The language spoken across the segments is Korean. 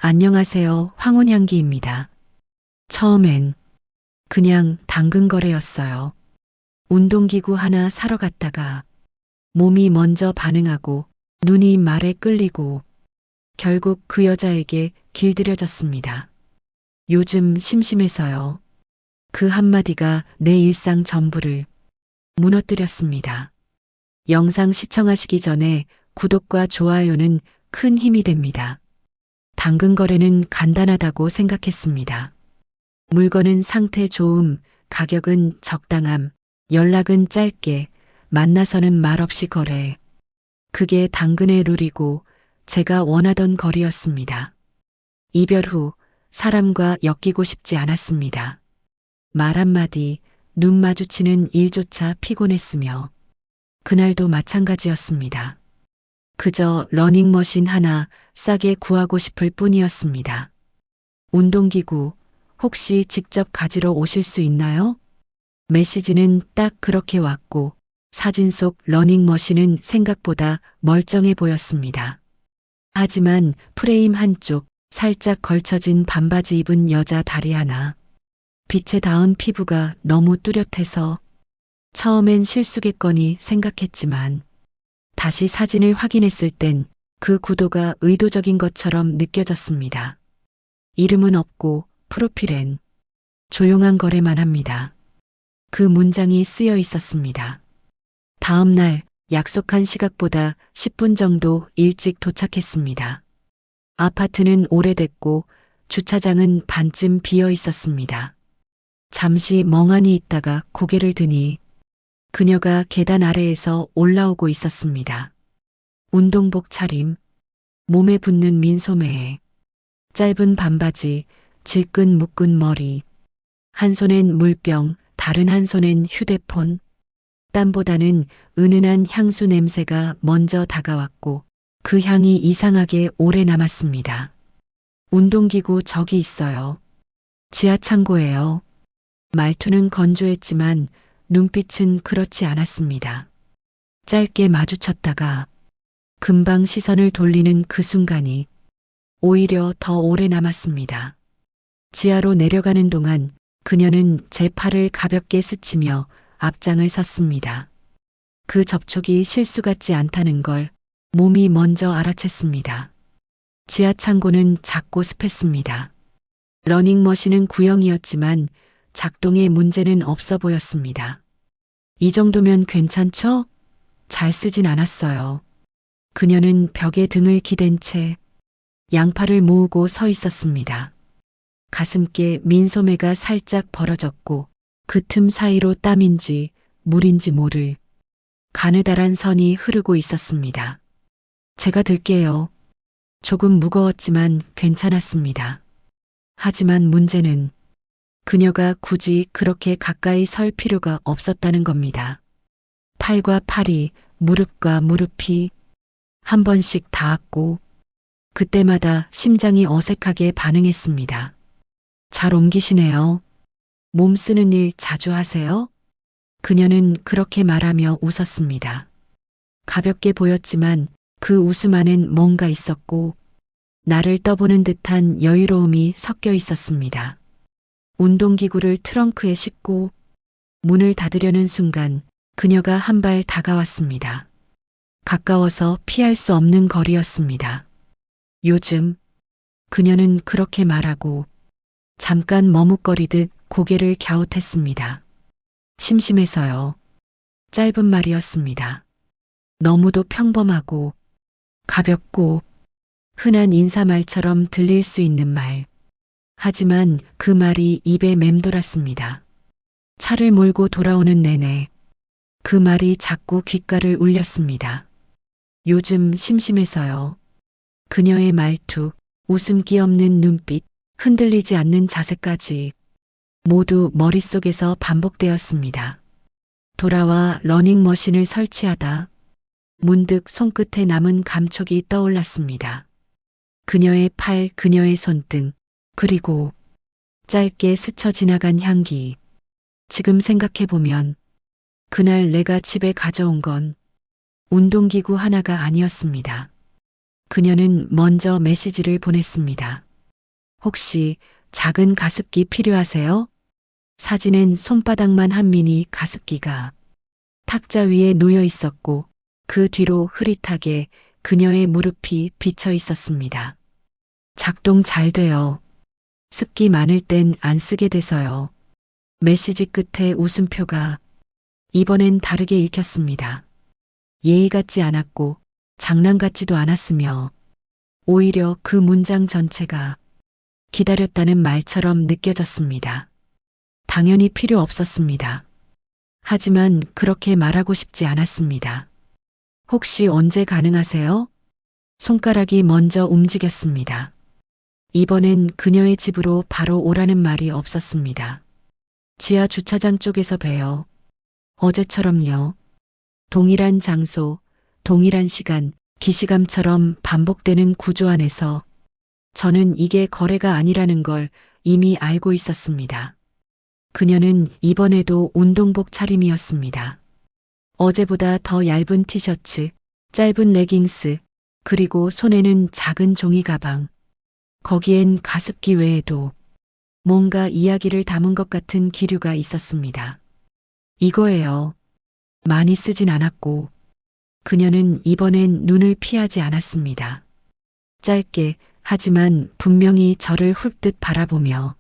안녕하세요. 황혼향기입니다. 처음엔 그냥 당근 거래였어요. 운동기구 하나 사러 갔다가 몸이 먼저 반응하고 눈이 말에 끌리고 결국 그 여자에게 길들여졌습니다. 요즘 심심해서요. 그 한마디가 내 일상 전부를 무너뜨렸습니다. 영상 시청하시기 전에 구독과 좋아요는 큰 힘이 됩니다. 당근 거래는 간단하다고 생각했습니다. 물건은 상태 좋음, 가격은 적당함, 연락은 짧게, 만나서는 말없이 거래. 그게 당근의 룰이고 제가 원하던 거리였습니다. 이별 후 사람과 엮이고 싶지 않았습니다. 말 한마디, 눈 마주치는 일조차 피곤했으며 그날도 마찬가지였습니다. 그저 러닝머신 하나 싸게 구하고 싶을 뿐이었습니다. 운동기구 혹시 직접 가지러 오실 수 있나요? 메시지는 딱 그렇게 왔고 사진 속 러닝머신은 생각보다 멀쩡해 보였습니다. 하지만 프레임 한쪽 살짝 걸쳐진 반바지 입은 여자 다리 하나, 빛에 닿은 피부가 너무 뚜렷해서 처음엔 실수겠거니 생각했지만 다시 사진을 확인했을 땐 그 구도가 의도적인 것처럼 느껴졌습니다. 이름은 없고 프로필엔 조용한 거래만 합니다. 그 문장이 쓰여 있었습니다. 다음 날 약속한 시각보다 10분 정도 일찍 도착했습니다. 아파트는 오래됐고 주차장은 반쯤 비어 있었습니다. 잠시 멍하니 있다가 고개를 드니 그녀가 계단 아래에서 올라오고 있었습니다. 운동복 차림, 몸에 붙는 민소매에 짧은 반바지, 질끈 묶은 머리, 한 손엔 물병, 다른 한 손엔 휴대폰, 땀보다는 은은한 향수 냄새가 먼저 다가왔고 그 향이 이상하게 오래 남았습니다. 운동기구 저기 있어요. 지하 창고예요. 말투는 건조했지만 눈빛은 그렇지 않았습니다. 짧게 마주쳤다가 금방 시선을 돌리는 그 순간이 오히려 더 오래 남았습니다. 지하로 내려가는 동안 그녀는 제 팔을 가볍게 스치며 앞장을 섰습니다. 그 접촉이 실수 같지 않다는 걸 몸이 먼저 알아챘습니다. 지하 창고는 작고 습했습니다. 러닝머신은 구형이었지만 작동에 문제는 없어 보였습니다. 이 정도면 괜찮죠? 잘 쓰진 않았어요. 그녀는 벽에 등을 기댄 채 양팔을 모으고 서 있었습니다. 가슴께 민소매가 살짝 벌어졌고 그 틈 사이로 땀인지 물인지 모를 가느다란 선이 흐르고 있었습니다. 제가 들게요. 조금 무거웠지만 괜찮았습니다. 하지만 문제는 그녀가 굳이 그렇게 가까이 설 필요가 없었다는 겁니다. 팔과 팔이, 무릎과 무릎이 한 번씩 닿았고 그때마다 심장이 어색하게 반응했습니다. 잘 옮기시네요. 몸 쓰는 일 자주 하세요? 그녀는 그렇게 말하며 웃었습니다. 가볍게 보였지만 그 웃음 안엔 뭔가 있었고 나를 떠보는 듯한 여유로움이 섞여 있었습니다. 운동기구를 트렁크에 싣고 문을 닫으려는 순간 그녀가 한 발 다가왔습니다. 가까워서 피할 수 없는 거리였습니다. 요즘 그녀는 그렇게 말하고 잠깐 머뭇거리듯 고개를 갸웃했습니다. 심심해서요. 짧은 말이었습니다. 너무도 평범하고 가볍고 흔한 인사말처럼 들릴 수 있는 말. 하지만 그 말이 입에 맴돌았습니다. 차를 몰고 돌아오는 내내 그 말이 자꾸 귓가를 울렸습니다. 요즘 심심해서요. 그녀의 말투, 웃음기 없는 눈빛, 흔들리지 않는 자세까지 모두 머릿속에서 반복되었습니다. 돌아와 러닝머신을 설치하다 문득 손끝에 남은 감촉이 떠올랐습니다. 그녀의 팔, 그녀의 손등, 그리고 짧게 스쳐 지나간 향기. 지금 생각해보면 그날 내가 집에 가져온 건 운동기구 하나가 아니었습니다. 그녀는 먼저 메시지를 보냈습니다. 혹시 작은 가습기 필요하세요? 사진엔 손바닥만 한 미니 가습기가 탁자 위에 놓여 있었고 그 뒤로 흐릿하게 그녀의 무릎이 비쳐 있었습니다. 작동 잘 돼요. 습기 많을 땐 안 쓰게 돼서요. 메시지 끝에 웃음표가 이번엔 다르게 읽혔습니다. 예의 같지 않았고 장난 같지도 않았으며 오히려 그 문장 전체가 기다렸다는 말처럼 느껴졌습니다. 당연히 필요 없었습니다. 하지만 그렇게 말하고 싶지 않았습니다. 혹시 언제 가능하세요? 손가락이 먼저 움직였습니다. 이번엔 그녀의 집으로 바로 오라는 말이 없었습니다. 지하 주차장 쪽에서 봬요. 어제처럼요. 동일한 장소, 동일한 시간, 기시감처럼 반복되는 구조 안에서 저는 이게 거래가 아니라는 걸 이미 알고 있었습니다. 그녀는 이번에도 운동복 차림이었습니다. 어제보다 더 얇은 티셔츠, 짧은 레깅스, 그리고 손에는 작은 종이 가방. 거기엔 가습기 외에도 뭔가 이야기를 담은 것 같은 기류가 있었습니다. 이거예요. 많이 쓰진 않았고 그녀는 이번엔 눈을 피하지 않았습니다. 짧게 하지만 분명히 저를 훑듯 바라보며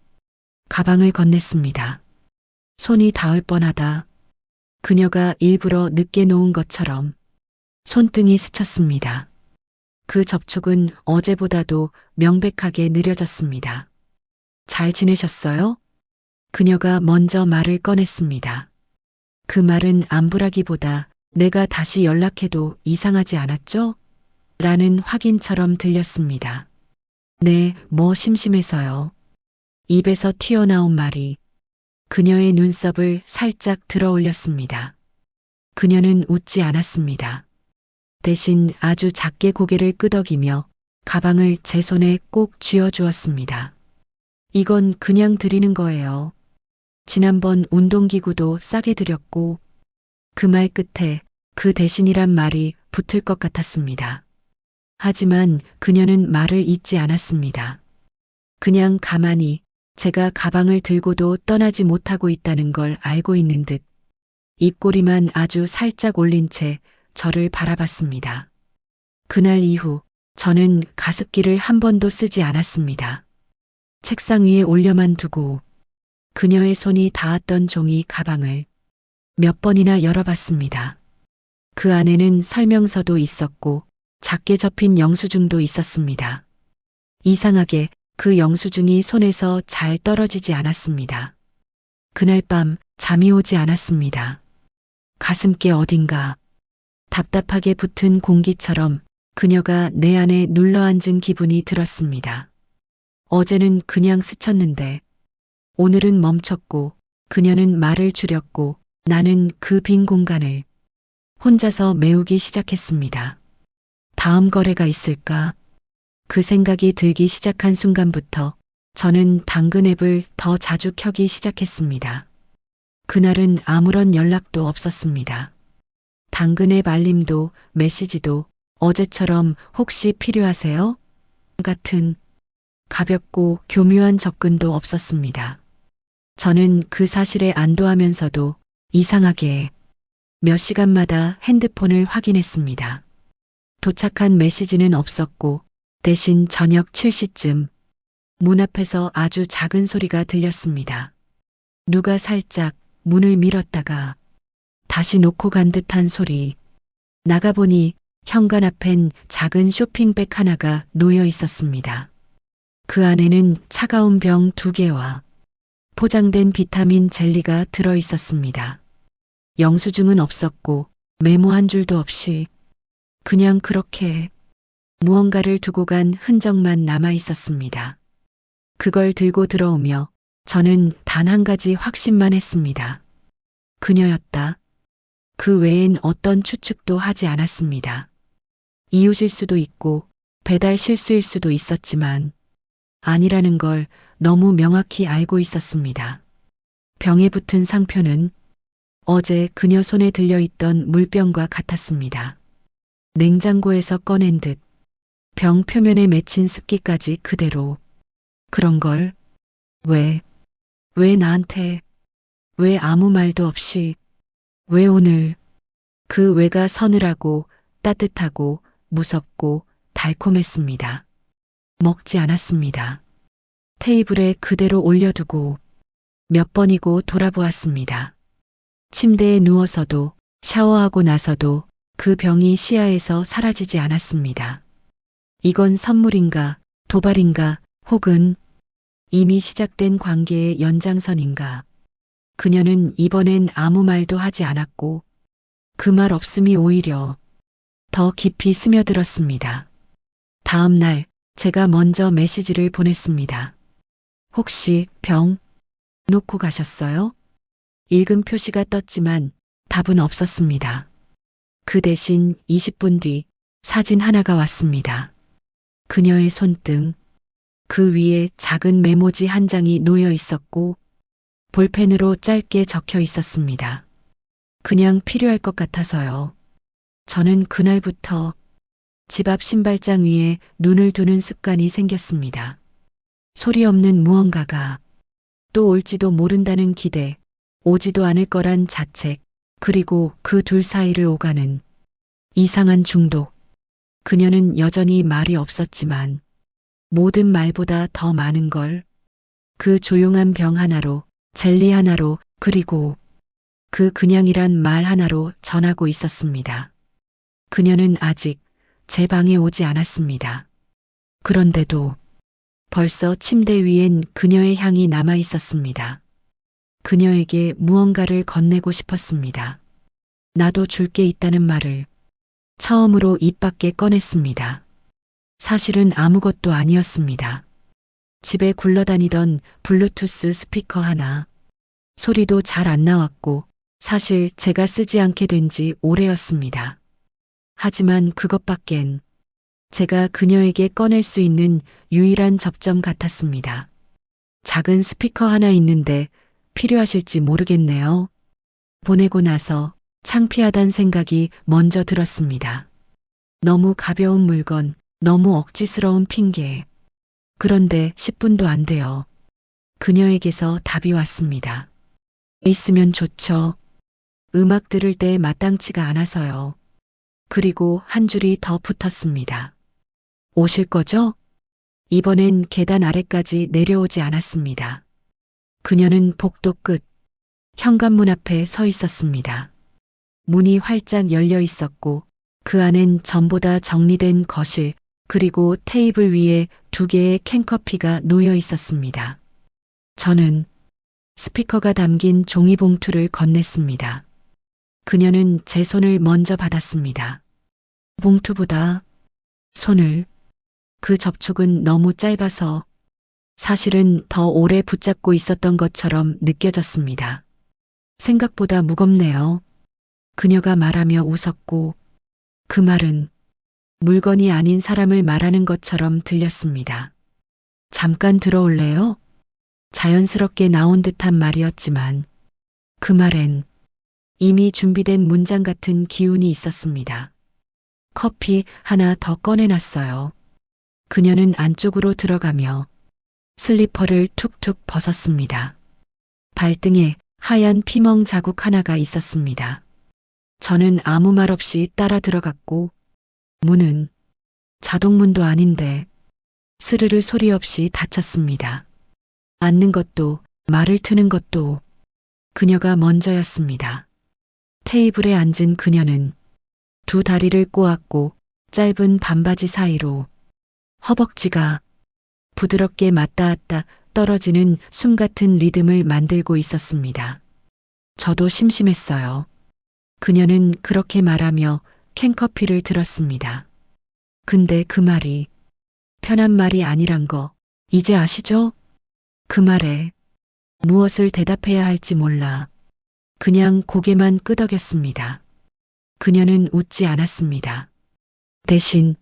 가방을 건넸습니다. 손이 닿을 뻔하다. 그녀가 일부러 늦게 놓은 것처럼 손등이 스쳤습니다. 그 접촉은 어제보다도 명백하게 느려졌습니다. 잘 지내셨어요? 그녀가 먼저 말을 꺼냈습니다. 그 말은 안부라기보다 내가 다시 연락해도 이상하지 않았죠? 라는 확인처럼 들렸습니다. 네, 뭐 심심해서요. 입에서 튀어나온 말이 그녀의 눈썹을 살짝 들어올렸습니다. 그녀는 웃지 않았습니다. 대신 아주 작게 고개를 끄덕이며 가방을 제 손에 꼭 쥐어주었습니다. 이건 그냥 드리는 거예요. 지난번 운동기구도 싸게 드렸고 그 말 끝에 그 대신이란 말이 붙을 것 같았습니다. 하지만 그녀는 말을 잇지 않았습니다. 그냥 가만히 제가 가방을 들고도 떠나지 못하고 있다는 걸 알고 있는 듯 입꼬리만 아주 살짝 올린 채 저를 바라봤습니다. 그날 이후 저는 가습기를 한 번도 쓰지 않았습니다. 책상 위에 올려만 두고 그녀의 손이 닿았던 종이 가방을 몇 번이나 열어봤습니다. 그 안에는 설명서도 있었고 작게 접힌 영수증도 있었습니다. 이상하게 그 영수증이 손에서 잘 떨어지지 않았습니다. 그날 밤 잠이 오지 않았습니다. 가슴께 어딘가 답답하게 붙은 공기처럼 그녀가 내 안에 눌러앉은 기분이 들었습니다. 어제는 그냥 스쳤는데 오늘은 멈췄고 그녀는 말을 줄였고 나는 그 빈 공간을 혼자서 메우기 시작했습니다. 다음 거래가 있을까? 그 생각이 들기 시작한 순간부터 저는 당근 앱을 더 자주 켜기 시작했습니다. 그날은 아무런 연락도 없었습니다. 당근 앱 알림도 메시지도 어제처럼 혹시 필요하세요? 같은 가볍고 교묘한 접근도 없었습니다. 저는 그 사실에 안도하면서도 이상하게 몇 시간마다 핸드폰을 확인했습니다. 도착한 메시지는 없었고 대신 저녁 7시쯤 문 앞에서 아주 작은 소리가 들렸습니다. 누가 살짝 문을 밀었다가 다시 놓고 간 듯한 소리. 나가보니 현관 앞엔 작은 쇼핑백 하나가 놓여 있었습니다. 그 안에는 차가운 병 2개와 포장된 비타민 젤리가 들어 있었습니다. 영수증은 없었고 메모 한 줄도 없이 그냥 그렇게 무언가를 두고 간 흔적만 남아 있었습니다. 그걸 들고 들어오며 저는 단 한 가지 확신만 했습니다. 그녀였다. 그 외엔 어떤 추측도 하지 않았습니다. 이웃일 수도 있고 배달 실수일 수도 있었지만 아니라는 걸 너무 명확히 알고 있었습니다. 병에 붙은 상표는 어제 그녀 손에 들려있던 물병과 같았습니다. 냉장고에서 꺼낸 듯 병 표면에 맺힌 습기까지 그대로 그런 걸 왜 나한테, 왜 아무 말도 없이, 왜 오늘, 그 왜가 서늘하고 따뜻하고 무섭고 달콤했습니다. 먹지 않았습니다. 테이블에 그대로 올려두고 몇 번이고 돌아보았습니다. 침대에 누워서도 샤워하고 나서도 그 병이 시야에서 사라지지 않았습니다. 이건 선물인가, 도발인가, 혹은 이미 시작된 관계의 연장선인가. 그녀는 이번엔 아무 말도 하지 않았고 그 말 없음이 오히려 더 깊이 스며들었습니다. 다음 날 제가 먼저 메시지를 보냈습니다. 혹시 병 놓고 가셨어요? 읽음 표시가 떴지만 답은 없었습니다. 그 대신 20분 뒤 사진 하나가 왔습니다. 그녀의 손등, 그 위에 작은 메모지 한 장이 놓여 있었고 볼펜으로 짧게 적혀 있었습니다. 그냥 필요할 것 같아서요. 저는 그날부터 집 앞 신발장 위에 눈을 두는 습관이 생겼습니다. 소리 없는 무언가가 또 올지도 모른다는 기대, 오지도 않을 거란 자책, 그리고 그 둘 사이를 오가는 이상한 중독. 그녀는 여전히 말이 없었지만 모든 말보다 더 많은 걸 그 조용한 병 하나로, 젤리 하나로, 그리고 그 그냥이란 말 하나로 전하고 있었습니다. 그녀는 아직 제 방에 오지 않았습니다. 그런데도 벌써 침대 위엔 그녀의 향이 남아 있었습니다. 그녀에게 무언가를 건네고 싶었습니다. 나도 줄 게 있다는 말을 처음으로 입 밖에 꺼냈습니다. 사실은 아무것도 아니었습니다. 집에 굴러다니던 블루투스 스피커 하나. 소리도 잘 안 나왔고 사실 제가 쓰지 않게 된 지 오래였습니다. 하지만 그것밖엔 제가 그녀에게 꺼낼 수 있는 유일한 접점 같았습니다. 작은 스피커 하나 있는데 필요하실지 모르겠네요. 보내고 나서 창피하단 생각이 먼저 들었습니다. 너무 가벼운 물건, 너무 억지스러운 핑계. 그런데 10분도 안 돼요. 그녀에게서 답이 왔습니다. 있으면 좋죠. 음악 들을 때 마땅치가 않아서요. 그리고 한 줄이 더 붙었습니다. 오실 거죠? 이번엔 계단 아래까지 내려오지 않았습니다. 그녀는 복도 끝, 현관문 앞에 서 있었습니다. 문이 활짝 열려 있었고 그 안엔 전보다 정리된 거실, 그리고 테이블 위에 2개의 캔커피가 놓여 있었습니다. 저는 스피커가 담긴 종이봉투를 건넸습니다. 그녀는 제 손을 먼저 받았습니다. 봉투보다 손을, 그 접촉은 너무 짧아서 사실은 더 오래 붙잡고 있었던 것처럼 느껴졌습니다. 생각보다 무겁네요. 그녀가 말하며 웃었고 그 말은 물건이 아닌 사람을 말하는 것처럼 들렸습니다. 잠깐 들어올래요? 자연스럽게 나온 듯한 말이었지만 그 말엔 이미 준비된 문장 같은 기운이 있었습니다. 커피 하나 더 꺼내놨어요. 그녀는 안쪽으로 들어가며 슬리퍼를 툭툭 벗었습니다. 발등에 하얀 피멍 자국 하나가 있었습니다. 저는 아무 말 없이 따라 들어갔고 문은 자동문도 아닌데 스르르 소리 없이 닫혔습니다. 앉는 것도 말을 트는 것도 그녀가 먼저였습니다. 테이블에 앉은 그녀는 2 다리를 꼬았고 짧은 반바지 사이로 허벅지가 부드럽게 맞닿았다 떨어지는 숨 같은 리듬을 만들고 있었습니다. 저도 심심했어요. 그녀는 그렇게 말하며 캔커피를 들었습니다. 근데 그 말이 편한 말이 아니란 거 이제 아시죠? 그 말에 무엇을 대답해야 할지 몰라 그냥 고개만 끄덕였습니다. 그녀는 웃지 않았습니다. 대신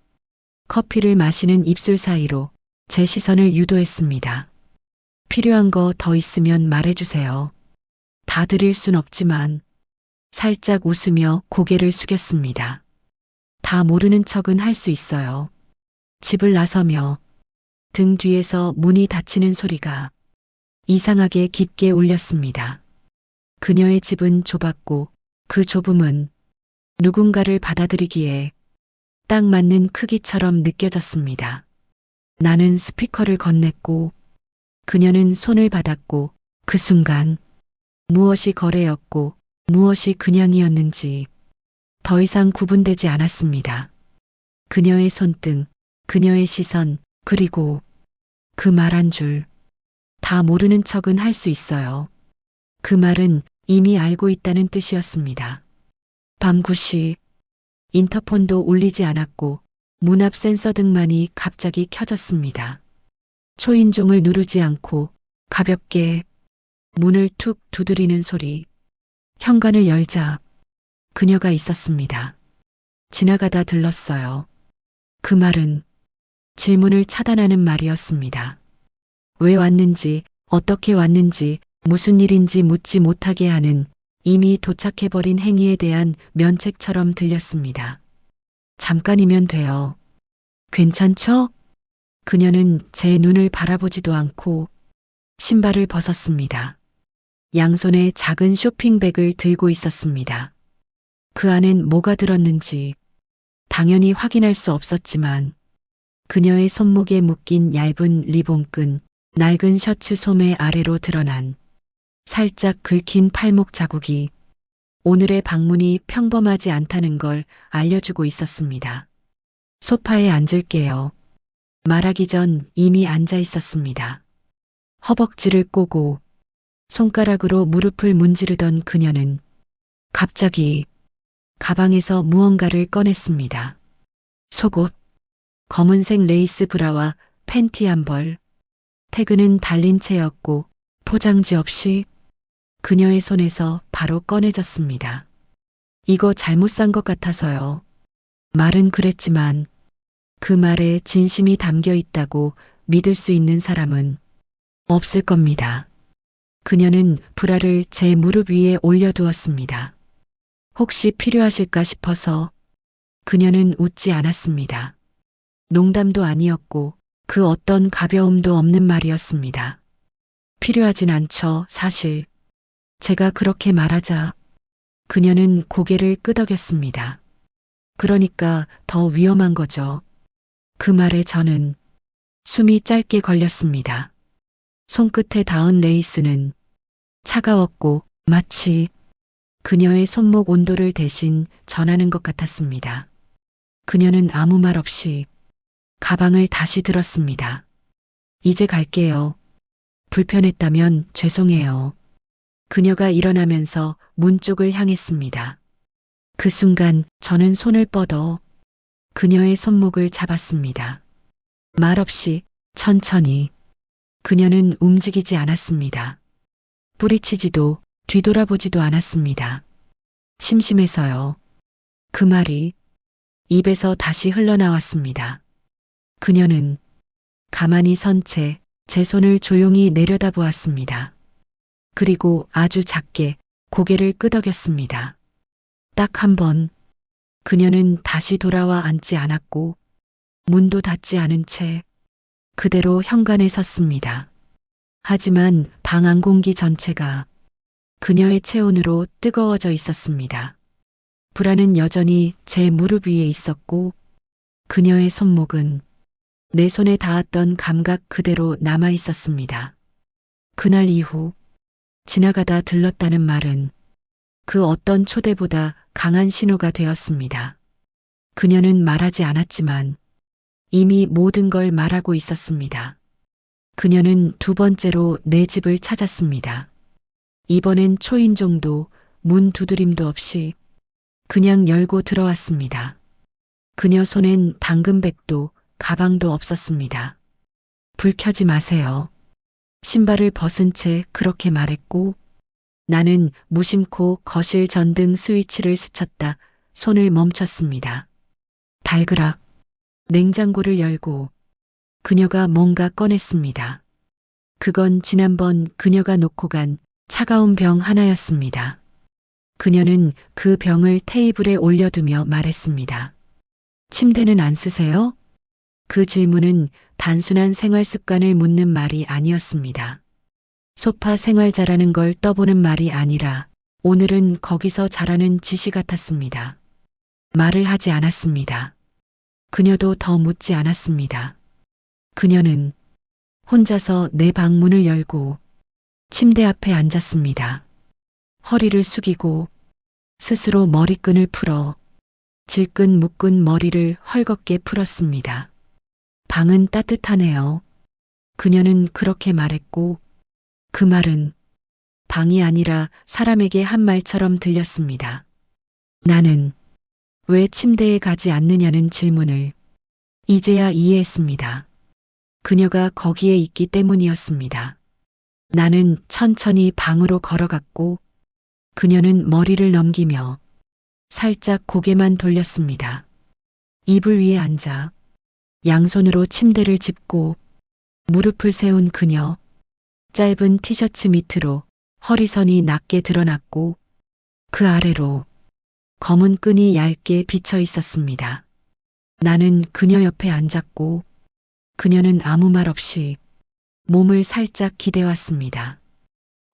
커피를 마시는 입술 사이로 제 시선을 유도했습니다. 필요한 거 더 있으면 말해주세요. 다 드릴 순 없지만 살짝 웃으며 고개를 숙였습니다. 다 모르는 척은 할 수 있어요. 집을 나서며 등 뒤에서 문이 닫히는 소리가 이상하게 깊게 울렸습니다. 그녀의 집은 좁았고 그 좁음은 누군가를 받아들이기에 딱 맞는 크기처럼 느껴졌습니다. 나는 스피커를 건넸고 그녀는 손을 받았고 그 순간 무엇이 거래였고 무엇이 그냥이었는지 더 이상 구분되지 않았습니다. 그녀의 손등, 그녀의 시선, 그리고 그 말 한 줄. 다 모르는 척은 할 수 있어요. 그 말은 이미 알고 있다는 뜻이었습니다. 밤 9시 인터폰도 울리지 않았고 문 앞 센서 등만이 갑자기 켜졌습니다. 초인종을 누르지 않고 가볍게 문을 툭 두드리는 소리. 현관을 열자 그녀가 있었습니다. 지나가다 들렀어요. 그 말은 질문을 차단하는 말이었습니다. 왜 왔는지, 어떻게 왔는지, 무슨 일인지 묻지 못하게 하는 이미 도착해버린 행위에 대한 면책처럼 들렸습니다. 잠깐이면 돼요. 괜찮죠? 그녀는 제 눈을 바라보지도 않고 신발을 벗었습니다. 양손에 작은 쇼핑백을 들고 있었습니다. 그 안엔 뭐가 들었는지 당연히 확인할 수 없었지만 그녀의 손목에 묶인 얇은 리본끈, 낡은 셔츠 소매 아래로 드러난 살짝 긁힌 팔목 자국이 오늘의 방문이 평범하지 않다는 걸 알려주고 있었습니다. 소파에 앉을게요. 말하기 전 이미 앉아 있었습니다. 허벅지를 꼬고 손가락으로 무릎을 문지르던 그녀는 갑자기 가방에서 무언가를 꺼냈습니다. 속옷, 검은색 레이스 브라와 팬티 한 벌, 태그는 달린 채였고 포장지 없이 그녀의 손에서 바로 꺼내졌습니다. 이거 잘못 산 것 같아서요. 말은 그랬지만 그 말에 진심이 담겨 있다고 믿을 수 있는 사람은 없을 겁니다. 그녀는 브라를 제 무릎 위에 올려두었습니다. 혹시 필요하실까 싶어서. 그녀는 웃지 않았습니다. 농담도 아니었고 그 어떤 가벼움도 없는 말이었습니다. 필요하진 않죠, 사실. 제가 그렇게 말하자 그녀는 고개를 끄덕였습니다. 그러니까 더 위험한 거죠. 그 말에 저는 숨이 짧게 걸렸습니다. 손끝에 닿은 레이스는 차가웠고 마치 그녀의 손목 온도를 대신 전하는 것 같았습니다. 그녀는 아무 말 없이 가방을 다시 들었습니다. 이제 갈게요. 불편했다면 죄송해요. 그녀가 일어나면서 문 쪽을 향했습니다. 그 순간 저는 손을 뻗어 그녀의 손목을 잡았습니다. 말없이 천천히. 그녀는 움직이지 않았습니다. 뿌리치지도 뒤돌아보지도 않았습니다. 심심해서요. 그 말이 입에서 다시 흘러나왔습니다. 그녀는 가만히 선 채 제 손을 조용히 내려다보았습니다. 그리고 아주 작게 고개를 끄덕였습니다. 딱 한 번. 그녀는 다시 돌아와 앉지 않았고 문도 닫지 않은 채 그대로 현관에 섰습니다. 하지만 방 안 공기 전체가 그녀의 체온으로 뜨거워져 있었습니다. 브라는 여전히 제 무릎 위에 있었고 그녀의 손목은 내 손에 닿았던 감각 그대로 남아 있었습니다. 그날 이후 지나가다 들렀다는 말은 그 어떤 초대보다 강한 신호가 되었습니다. 그녀는 말하지 않았지만 이미 모든 걸 말하고 있었습니다. 그녀는 두 번째로 내 집을 찾았습니다. 이번엔 초인종도 문 두드림도 없이 그냥 열고 들어왔습니다. 그녀 손엔 당근백도 가방도 없었습니다. 불 켜지 마세요. 신발을 벗은 채 그렇게 말했고 나는 무심코 거실 전등 스위치를 스쳤다 손을 멈췄습니다. 달그락 냉장고를 열고 그녀가 뭔가 꺼냈습니다. 그건 지난번 그녀가 놓고 간 차가운 병 하나였습니다. 그녀는 그 병을 테이블에 올려두며 말했습니다. 침대는 안 쓰세요? 그 질문은 단순한 생활 습관을 묻는 말이 아니었습니다. 소파 생활 잘하는 걸 떠보는 말이 아니라 오늘은 거기서 잘하는 지시 같았습니다. 말을 하지 않았습니다. 그녀도 더 묻지 않았습니다. 그녀는 혼자서 내 방문을 열고 침대 앞에 앉았습니다. 허리를 숙이고 스스로 머리끈을 풀어 질끈 묶은 머리를 헐겁게 풀었습니다. 방은 따뜻하네요. 그녀는 그렇게 말했고 그 말은 방이 아니라 사람에게 한 말처럼 들렸습니다. 나는 왜 침대에 가지 않느냐는 질문을 이제야 이해했습니다. 그녀가 거기에 있기 때문이었습니다. 나는 천천히 방으로 걸어갔고 그녀는 머리를 넘기며 살짝 고개만 돌렸습니다. 이불 위에 앉아 양손으로 침대를 짚고 무릎을 세운 그녀, 짧은 티셔츠 밑으로 허리선이 낮게 드러났고 그 아래로 검은 끈이 얇게 비쳐 있었습니다. 나는 그녀 옆에 앉았고 그녀는 아무 말 없이 몸을 살짝 기대왔습니다.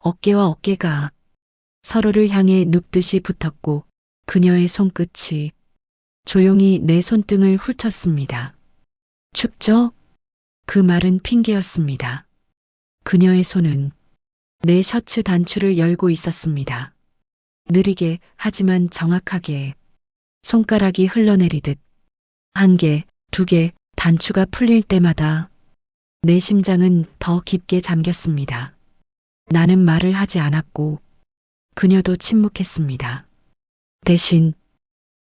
어깨와 어깨가 서로를 향해 눕듯이 붙었고 그녀의 손끝이 조용히 내 손등을 훑었습니다. 춥죠? 그 말은 핑계였습니다. 그녀의 손은 내 셔츠 단추를 열고 있었습니다. 느리게 하지만 정확하게 손가락이 흘러내리듯 한 개, 두 개 단추가 풀릴 때마다 내 심장은 더 깊게 잠겼습니다. 나는 말을 하지 않았고 그녀도 침묵했습니다. 대신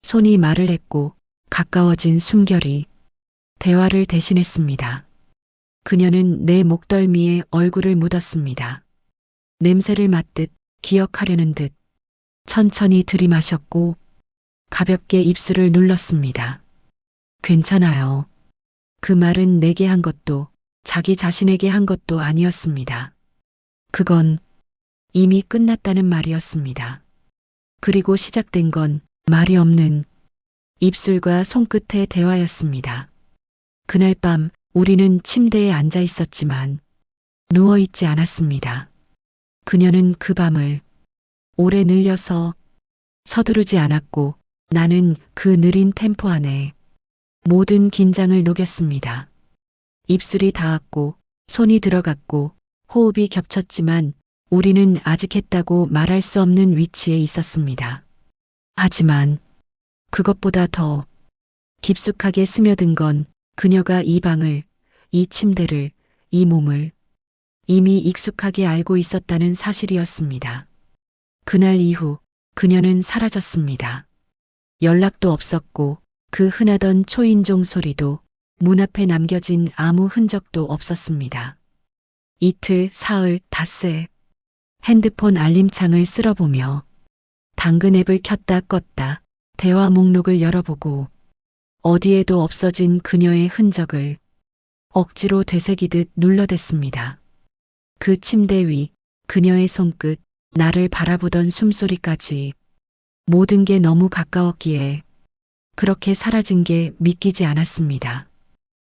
손이 말을 했고 가까워진 숨결이 대화를 대신했습니다. 그녀는 내 목덜미에 얼굴을 묻었습니다. 냄새를 맡듯 기억하려는 듯 천천히 들이마셨고 가볍게 입술을 눌렀습니다. 괜찮아요. 그 말은 내게 한 것도 자기 자신에게 한 것도 아니었습니다. 그건 이미 끝났다는 말이었습니다. 그리고 시작된 건 말이 없는 입술과 손끝의 대화였습니다. 그날 밤 우리는 침대에 앉아 있었지만 누워 있지 않았습니다. 그녀는 그 밤을 오래 늘려서 서두르지 않았고 나는 그 느린 템포 안에 모든 긴장을 녹였습니다. 입술이 닿았고 손이 들어갔고 호흡이 겹쳤지만 우리는 아직 했다고 말할 수 없는 위치에 있었습니다. 하지만 그것보다 더 깊숙하게 스며든 건 그녀가 이 방을, 이 침대를, 이 몸을 이미 익숙하게 알고 있었다는 사실이었습니다. 그날 이후 그녀는 사라졌습니다. 연락도 없었고 그 흔하던 초인종 소리도 문 앞에 남겨진 아무 흔적도 없었습니다. 이틀, 사흘, 닷새 핸드폰 알림창을 쓸어보며 당근 앱을 켰다 껐다 대화 목록을 열어보고 어디에도 없어진 그녀의 흔적을 억지로 되새기듯 눌러댔습니다. 그 침대 위, 그녀의 손끝, 나를 바라보던 숨소리까지 모든 게 너무 가까웠기에 그렇게 사라진 게 믿기지 않았습니다.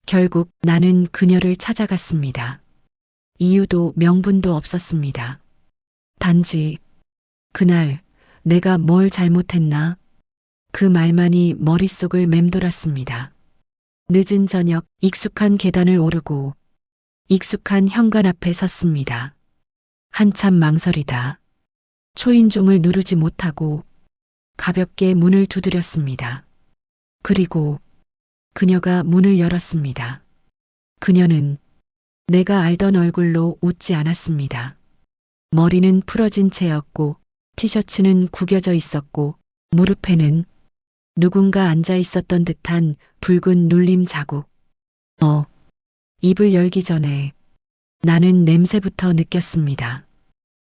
결국 나는 그녀를 찾아갔습니다. 이유도 명분도 없었습니다. 단지 그날 내가 뭘 잘못했나? 그 말만이 머릿속을 맴돌았습니다. 늦은 저녁 익숙한 계단을 오르고 익숙한 현관 앞에 섰습니다. 한참 망설이다. 초인종을 누르지 못하고 가볍게 문을 두드렸습니다. 그리고 그녀가 문을 열었습니다. 그녀는 내가 알던 얼굴로 웃지 않았습니다. 머리는 풀어진 채였고 티셔츠는 구겨져 있었고 무릎에는 누군가 앉아 있었던 듯한 붉은 눌림 자국. 입을 열기 전에 나는 냄새부터 느꼈습니다.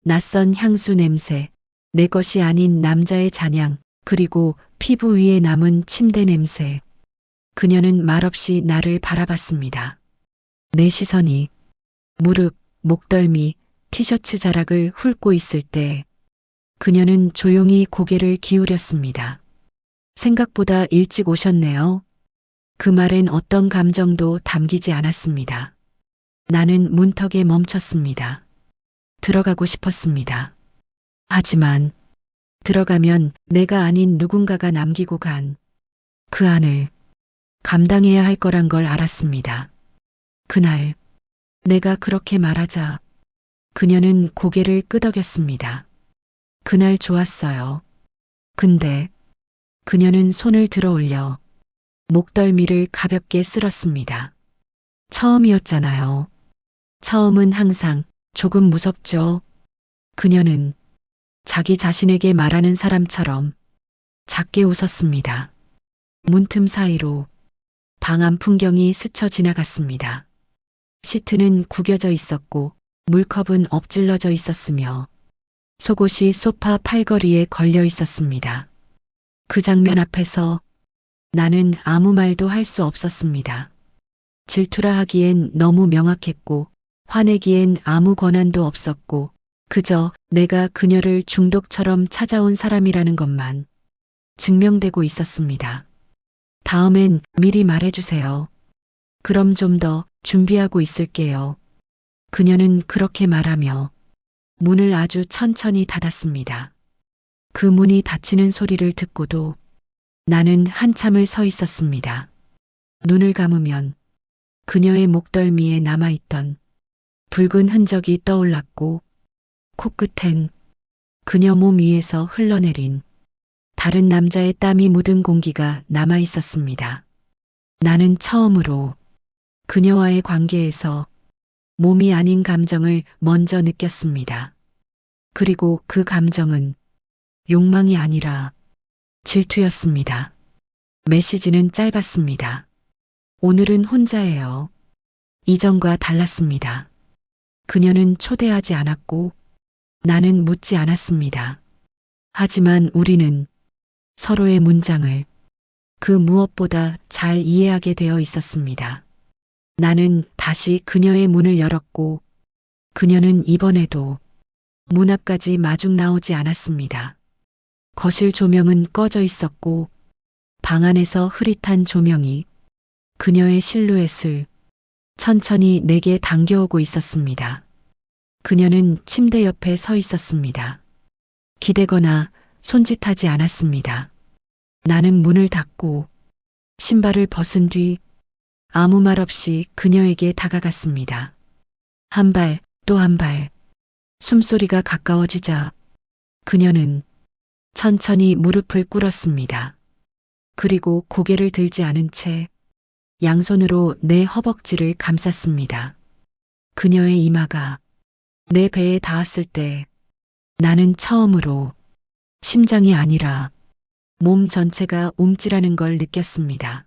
낯선 향수 냄새, 내 것이 아닌 남자의 잔향, 그리고 피부 위에 남은 침대 냄새. 그녀는 말없이 나를 바라봤습니다. 내 시선이 무릎, 목덜미, 티셔츠 자락을 훑고 있을 때 그녀는 조용히 고개를 기울였습니다. 생각보다 일찍 오셨네요. 그 말엔 어떤 감정도 담기지 않았습니다. 나는 문턱에 멈췄습니다. 들어가고 싶었습니다. 하지만 들어가면 내가 아닌 누군가가 남기고 간 그 안을 감당해야 할 거란 걸 알았습니다. 그날 내가 그렇게 말하자 그녀는 고개를 끄덕였습니다. 그날 좋았어요. 근데 그녀는 손을 들어 올려 목덜미를 가볍게 쓸었습니다. 처음이었잖아요. 처음은 항상 조금 무섭죠. 그녀는 자기 자신에게 말하는 사람처럼 작게 웃었습니다. 문틈 사이로 방 안 풍경이 스쳐 지나갔습니다. 시트는 구겨져 있었고 물컵은 엎질러져 있었으며 속옷이 소파 팔걸이에 걸려 있었습니다. 그 장면 앞에서 나는 아무 말도 할 수 없었습니다. 질투라 하기엔 너무 명확했고 화내기엔 아무 권한도 없었고 그저 내가 그녀를 중독처럼 찾아온 사람이라는 것만 증명되고 있었습니다. 다음엔 미리 말해주세요. 그럼 좀 더 준비하고 있을게요. 그녀는 그렇게 말하며 문을 아주 천천히 닫았습니다. 그 문이 닫히는 소리를 듣고도 나는 한참을 서 있었습니다. 눈을 감으면 그녀의 목덜미에 남아있던 붉은 흔적이 떠올랐고 코끝엔 그녀 몸 위에서 흘러내린 다른 남자의 땀이 묻은 공기가 남아 있었습니다. 나는 처음으로 그녀와의 관계에서 몸이 아닌 감정을 먼저 느꼈습니다. 그리고 그 감정은 욕망이 아니라 질투였습니다. 메시지는 짧았습니다. 오늘은 혼자예요. 이전과 달랐습니다. 그녀는 초대하지 않았고 나는 묻지 않았습니다. 하지만 우리는 서로의 문장을 그 무엇보다 잘 이해하게 되어 있었습니다. 나는 다시 그녀의 문을 열었고 그녀는 이번에도 문 앞까지 마중 나오지 않았습니다. 거실 조명은 꺼져 있었고 방 안에서 흐릿한 조명이 그녀의 실루엣을 천천히 내게 당겨오고 있었습니다. 그녀는 침대 옆에 서 있었습니다. 기대거나 손짓하지 않았습니다. 나는 문을 닫고 신발을 벗은 뒤 아무 말 없이 그녀에게 다가갔습니다. 한 발, 또 한 발. 숨소리가 가까워지자 그녀는 천천히 무릎을 꿇었습니다. 그리고 고개를 들지 않은 채 양손으로 내 허벅지를 감쌌습니다. 그녀의 이마가 내 배에 닿았을 때 나는 처음으로 심장이 아니라 몸 전체가 움찔하는 걸 느꼈습니다.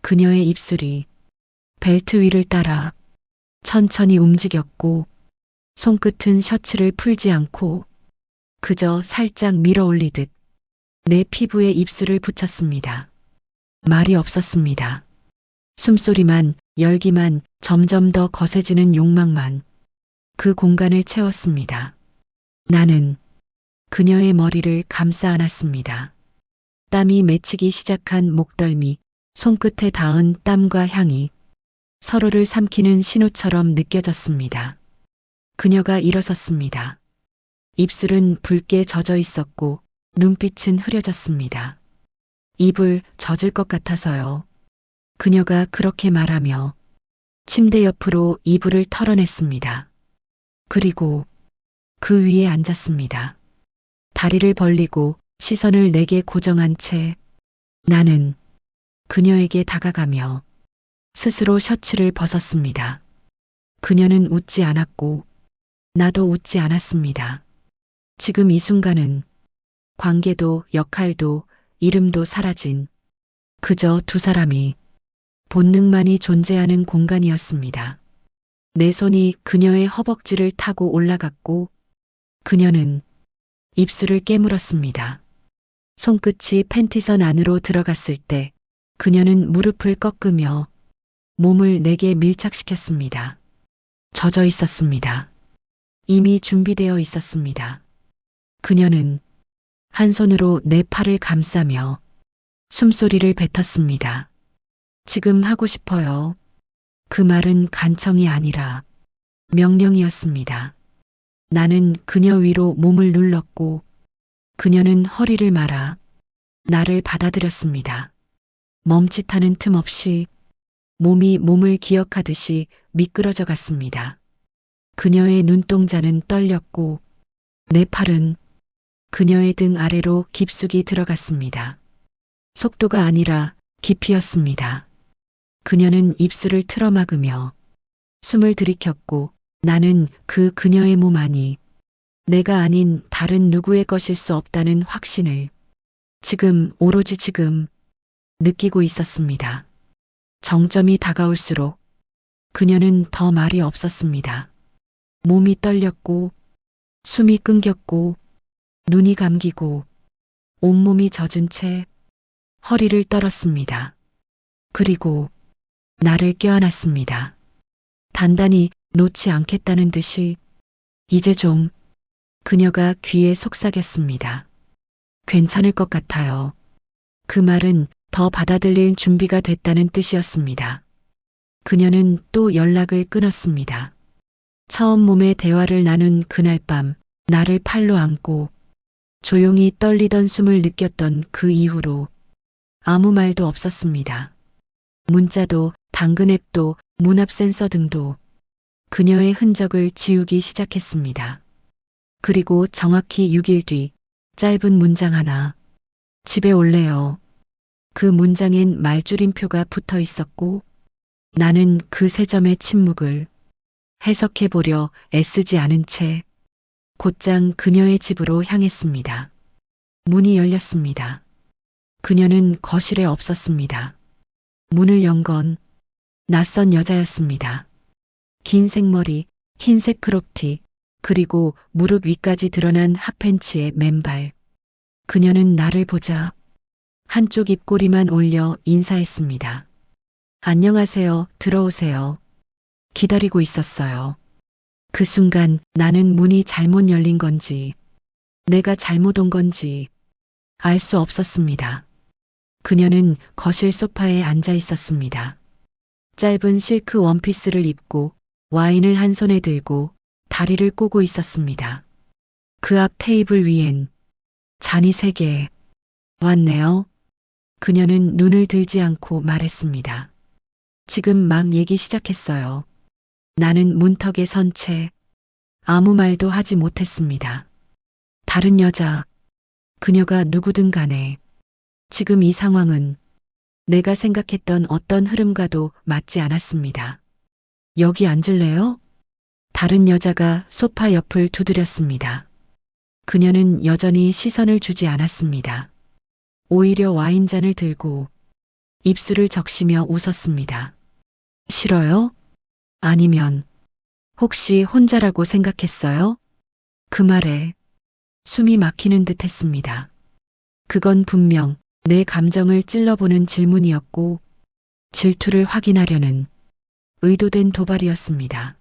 그녀의 입술이 벨트 위를 따라 천천히 움직였고 손끝은 셔츠를 풀지 않고 그저 살짝 밀어 올리듯 내 피부에 입술을 붙였습니다. 말이 없었습니다. 숨소리만, 열기만, 점점 더 거세지는 욕망만 그 공간을 채웠습니다. 나는 그녀의 머리를 감싸 안았습니다. 땀이 맺히기 시작한 목덜미, 손끝에 닿은 땀과 향이 서로를 삼키는 신호처럼 느껴졌습니다. 그녀가 일어섰습니다. 입술은 붉게 젖어 있었고 눈빛은 흐려졌습니다. 입을 젖을 것 같아서요. 그녀가 그렇게 말하며 침대 옆으로 이불을 털어냈습니다. 그리고 그 위에 앉았습니다. 다리를 벌리고 시선을 내게 고정한 채 나는 그녀에게 다가가며 스스로 셔츠를 벗었습니다. 그녀는 웃지 않았고 나도 웃지 않았습니다. 지금 이 순간은 관계도 역할도 이름도 사라진 그저 두 사람이 본능만이 존재하는 공간이었습니다. 내 손이 그녀의 허벅지를 타고 올라갔고 그녀는 입술을 깨물었습니다. 손끝이 팬티선 안으로 들어갔을 때 그녀는 무릎을 꺾으며 몸을 내게 밀착시켰습니다. 젖어 있었습니다. 이미 준비되어 있었습니다. 그녀는 한 손으로 내 팔을 감싸며 숨소리를 뱉었습니다. 지금 하고 싶어요. 그 말은 간청이 아니라 명령이었습니다. 나는 그녀 위로 몸을 눌렀고 그녀는 허리를 말아 나를 받아들였습니다. 멈칫하는 틈 없이 몸이 몸을 기억하듯이 미끄러져 갔습니다. 그녀의 눈동자는 떨렸고 내 팔은 그녀의 등 아래로 깊숙이 들어갔습니다. 속도가 아니라 깊이였습니다. 그녀는 입술을 틀어막으며 숨을 들이켰고 나는 그녀의 몸 안이 내가 아닌 다른 누구의 것일 수 없다는 확신을 지금, 오로지 지금 느끼고 있었습니다. 정점이 다가올수록 그녀는 더 말이 없었습니다. 몸이 떨렸고 숨이 끊겼고 눈이 감기고 온몸이 젖은 채 허리를 떨었습니다. 그리고 나를 껴안았습니다. 단단히 놓지 않겠다는 듯이 이제 좀 그녀가 귀에 속삭였습니다. 괜찮을 것 같아요. 그 말은 더 받아들일 준비가 됐다는 뜻이었습니다. 그녀는 또 연락을 끊었습니다. 처음 몸의 대화를 나눈 그날 밤 나를 팔로 안고 조용히 떨리던 숨을 느꼈던 그 이후로 아무 말도 없었습니다. 문자도 당근 앱도 문 앞 센서 등도 그녀의 흔적을 지우기 시작했습니다. 그리고 정확히 6일 뒤 짧은 문장 하나. 집에 올래요. 그 문장엔 말줄임표가 붙어 있었고 나는 그 세 점의 침묵을 해석해 보려 애쓰지 않은 채 곧장 그녀의 집으로 향했습니다. 문이 열렸습니다. 그녀는 거실에 없었습니다. 문을 연 건 낯선 여자였습니다. 긴 생머리, 흰색 크롭티, 그리고 무릎 위까지 드러난 핫팬츠에 맨발. 그녀는 나를 보자 한쪽 입꼬리만 올려 인사했습니다. 안녕하세요, 들어오세요. 기다리고 있었어요. 그 순간 나는 문이 잘못 열린 건지, 내가 잘못 온 건지 알 수 없었습니다. 그녀는 거실 소파에 앉아 있었습니다. 짧은 실크 원피스를 입고 와인을 한 손에 들고 다리를 꼬고 있었습니다. 그 앞 테이블 위엔 잔이 3개. 왔네요. 그녀는 눈을 들지 않고 말했습니다. 지금 막 얘기 시작했어요. 나는 문턱에 선 채 아무 말도 하지 못했습니다. 다른 여자, 그녀가 누구든 간에 지금 이 상황은 내가 생각했던 어떤 흐름과도 맞지 않았습니다. 여기 앉을래요? 다른 여자가 소파 옆을 두드렸습니다. 그녀는 여전히 시선을 주지 않았습니다. 오히려 와인잔을 들고 입술을 적시며 웃었습니다. 싫어요? 아니면 혹시 혼자라고 생각했어요? 그 말에 숨이 막히는 듯 했습니다. 그건 분명 내 감정을 찔러보는 질문이었고 질투를 확인하려는 의도된 도발이었습니다.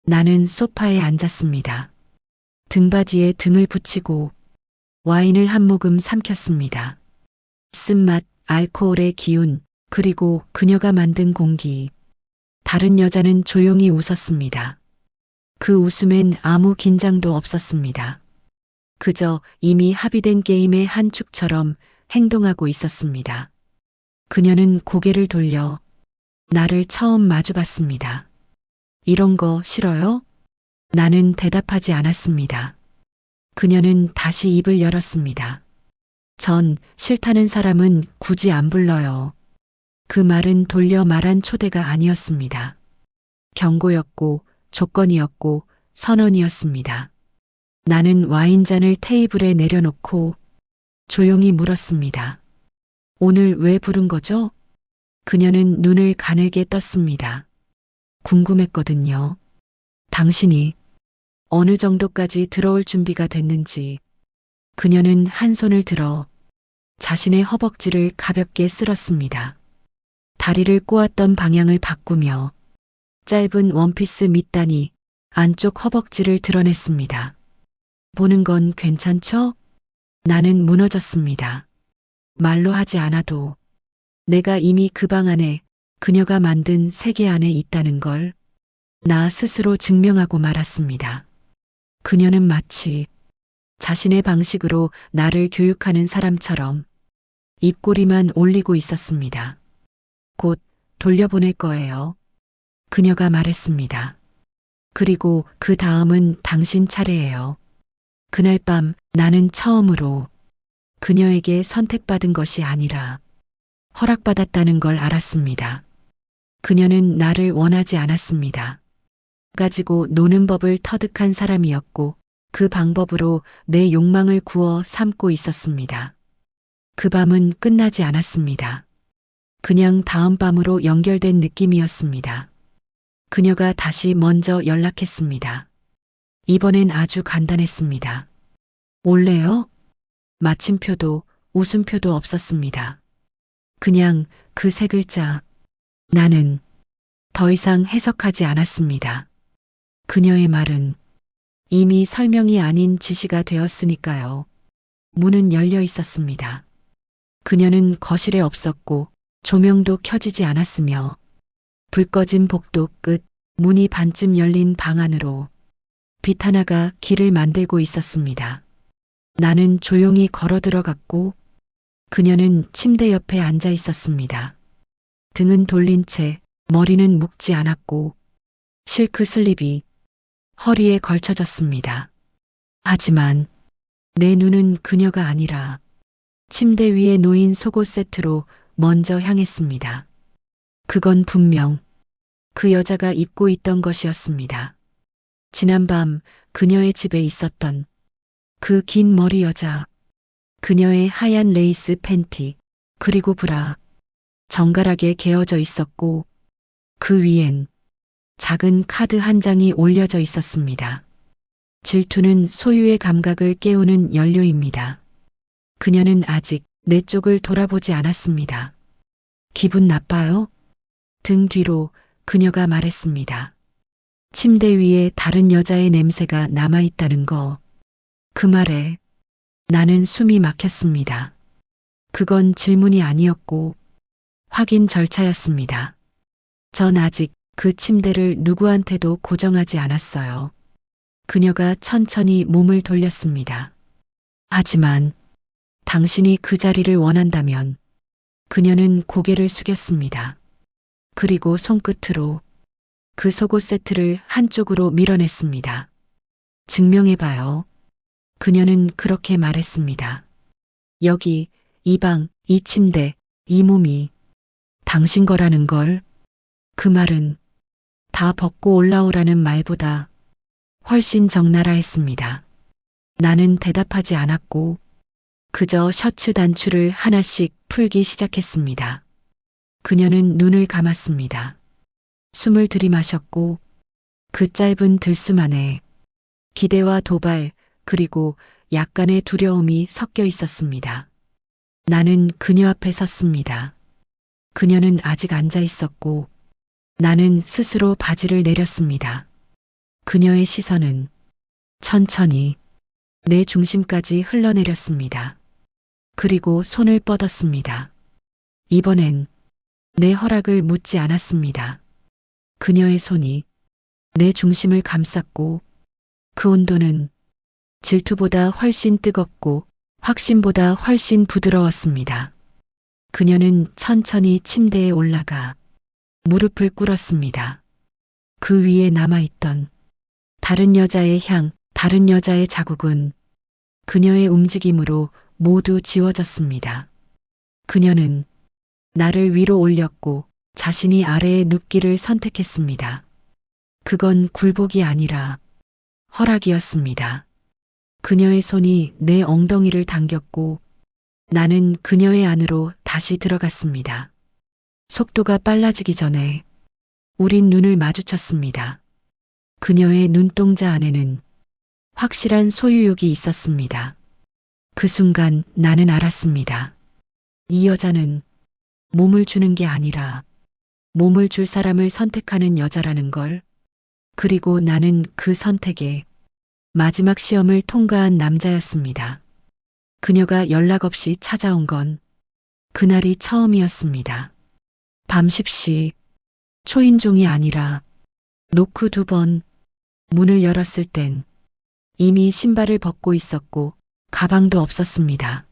나는 소파에 앉았습니다. 등받이에 등을 붙이고 와인을 한 모금 삼켰습니다. 쓴맛, 알코올의 기운, 그리고 그녀가 만든 공기. 다른 여자는 조용히 웃었습니다. 그 웃음엔 아무 긴장도 없었습니다. 그저 이미 합의된 게임의 한 축처럼 행동하고 있었습니다. 그녀는 고개를 돌려 나를 처음 마주봤습니다. 이런 거 싫어요? 나는 대답하지 않았습니다. 그녀는 다시 입을 열었습니다. 전 싫다는 사람은 굳이 안 불러요. 그 말은 돌려 말한 초대가 아니었습니다. 경고였고 조건이었고 선언이었습니다. 나는 와인잔을 테이블에 내려놓고 조용히 물었습니다. 오늘 왜 부른 거죠? 그녀는 눈을 가늘게 떴습니다. 궁금했거든요. 당신이 어느 정도까지 들어올 준비가 됐는지. 그녀는 한 손을 들어 자신의 허벅지를 가볍게 쓸었습니다. 다리를 꼬았던 방향을 바꾸며 짧은 원피스 밑단이 안쪽 허벅지를 드러냈습니다. 보는 건 괜찮죠? 나는 무너졌습니다. 말로 하지 않아도 내가 이미 그 방 안에 그녀가 만든 세계 안에 있다는 걸 나 스스로 증명하고 말았습니다. 그녀는 마치 자신의 방식으로 나를 교육하는 사람처럼 입꼬리만 올리고 있었습니다. 곧 돌려보낼 거예요. 그녀가 말했습니다. 그리고 그 다음은 당신 차례예요. 그날 밤 나는 처음으로 그녀에게 선택받은 것이 아니라 허락받았다는 걸 알았습니다. 그녀는 나를 원하지 않았습니다. 가지고 노는 법을 터득한 사람이었고 그 방법으로 내 욕망을 구워 삼고 있었습니다. 그 밤은 끝나지 않았습니다. 그냥 다음 밤으로 연결된 느낌이었습니다. 그녀가 다시 먼저 연락했습니다. 이번엔 아주 간단했습니다. 올래요? 마침표도 웃음표도 없었습니다. 그냥 그 세 글자. 나는 더 이상 해석하지 않았습니다. 그녀의 말은 이미 설명이 아닌 지시가 되었으니까요. 문은 열려 있었습니다. 그녀는 거실에 없었고 조명도 켜지지 않았으며 불 꺼진 복도 끝 문이 반쯤 열린 방 안으로 빛 하나가 길을 만들고 있었습니다. 나는 조용히 걸어 들어갔고 그녀는 침대 옆에 앉아 있었습니다. 등은 돌린 채 머리는 묶지 않았고 실크 슬립이 허리에 걸쳐졌습니다. 하지만 내 눈은 그녀가 아니라 침대 위에 놓인 속옷 세트로 먼저 향했습니다. 그건 분명 그 여자가 입고 있던 것이었습니다. 지난밤 그녀의 집에 있었던 그 긴 머리 여자, 그녀의 하얀 레이스 팬티, 그리고 브라, 정갈하게 개어져 있었고 그 위엔 작은 카드 한 장이 올려져 있었습니다. 질투는 소유의 감각을 깨우는 연료입니다. 그녀는 아직 내 쪽을 돌아보지 않았습니다. 기분 나빠요? 등 뒤로 그녀가 말했습니다. 침대 위에 다른 여자의 냄새가 남아있다는 거. 그 말에 나는 숨이 막혔습니다. 그건 질문이 아니었고 확인 절차였습니다. 전 아직 그 침대를 누구한테도 고정하지 않았어요. 그녀가 천천히 몸을 돌렸습니다. 하지만 당신이 그 자리를 원한다면 그녀는 고개를 숙였습니다. 그리고 손끝으로 그 속옷 세트를 한쪽으로 밀어냈습니다. 증명해봐요. 그녀는 그렇게 말했습니다. 여기, 이 방, 이 침대, 이 몸이 당신 거라는 걸. 그 말은 다 벗고 올라오라는 말보다 훨씬 적나라했습니다. 나는 대답하지 않았고 그저 셔츠 단추를 하나씩 풀기 시작했습니다. 그녀는 눈을 감았습니다. 숨을 들이마셨고 그 짧은 들숨 안에 기대와 도발 그리고 약간의 두려움이 섞여 있었습니다. 나는 그녀 앞에 섰습니다. 그녀는 아직 앉아 있었고 나는 스스로 바지를 내렸습니다. 그녀의 시선은 천천히 내 중심까지 흘러내렸습니다. 그리고 손을 뻗었습니다. 이번엔 내 허락을 묻지 않았습니다. 그녀의 손이 내 중심을 감쌌고 그 온도는 질투보다 훨씬 뜨겁고 확신보다 훨씬 부드러웠습니다. 그녀는 천천히 침대에 올라가 무릎을 꿇었습니다. 그 위에 남아있던 다른 여자의 향, 다른 여자의 자국은 그녀의 움직임으로 모두 지워졌습니다. 그녀는 나를 위로 올렸고 자신이 아래에 눕기를 선택했습니다. 그건 굴복이 아니라 허락이었습니다. 그녀의 손이 내 엉덩이를 당겼고 나는 그녀의 안으로 다시 들어갔습니다. 속도가 빨라지기 전에 우린 눈을 마주쳤습니다. 그녀의 눈동자 안에는 확실한 소유욕이 있었습니다. 그 순간 나는 알았습니다. 이 여자는 몸을 주는 게 아니라 몸을 줄 사람을 선택하는 여자라는 걸. 그리고 나는 그 선택에 마지막 시험을 통과한 남자였습니다. 그녀가 연락 없이 찾아온 건 그날이 처음이었습니다. 밤 10시 초인종이 아니라 노크 2번. 문을 열었을 땐 이미 신발을 벗고 있었고 가방도 없었습니다.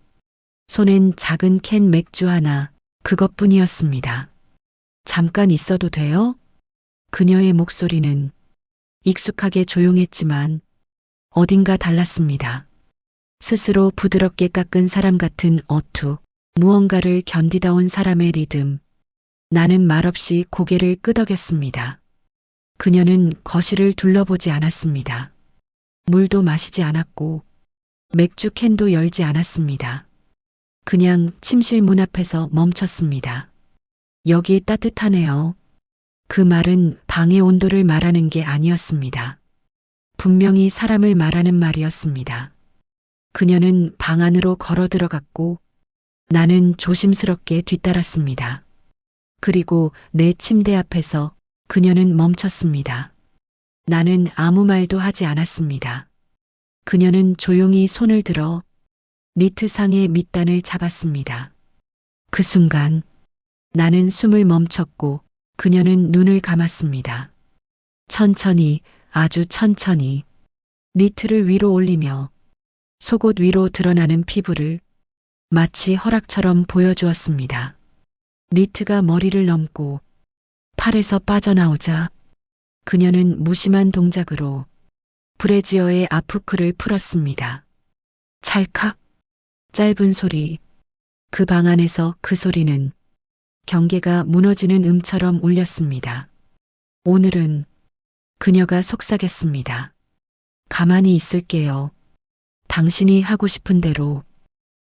손엔 작은 캔 맥주 하나, 그것뿐이었습니다. 잠깐 있어도 돼요? 그녀의 목소리는 익숙하게 조용했지만 어딘가 달랐습니다. 스스로 부드럽게 깎은 사람 같은 어투, 무언가를 견디다 온 사람의 리듬. 나는 말없이 고개를 끄덕였습니다. 그녀는 거실을 둘러보지 않았습니다. 물도 마시지 않았고 맥주 캔도 열지 않았습니다. 그냥 침실 문 앞에서 멈췄습니다. 여기 따뜻하네요. 그 말은 방의 온도를 말하는 게 아니었습니다. 분명히 사람을 말하는 말이었습니다. 그녀는 방 안으로 걸어 들어갔고 나는 조심스럽게 뒤따랐습니다. 그리고 내 침대 앞에서 그녀는 멈췄습니다. 나는 아무 말도 하지 않았습니다. 그녀는 조용히 손을 들어 니트상의 밑단을 잡았습니다. 그 순간 나는 숨을 멈췄고 그녀는 눈을 감았습니다. 천천히, 아주 천천히 니트를 위로 올리며 속옷 위로 드러나는 피부를 마치 허락처럼 보여주었습니다. 니트가 머리를 넘고 팔에서 빠져나오자 그녀는 무심한 동작으로 브래지어의 아프크를 풀었습니다. 찰칵, 짧은 소리. 그 방 안에서 그 소리는 경계가 무너지는 음처럼 울렸습니다. 오늘은 그녀가 속삭였습니다. 가만히 있을게요. 당신이 하고 싶은 대로.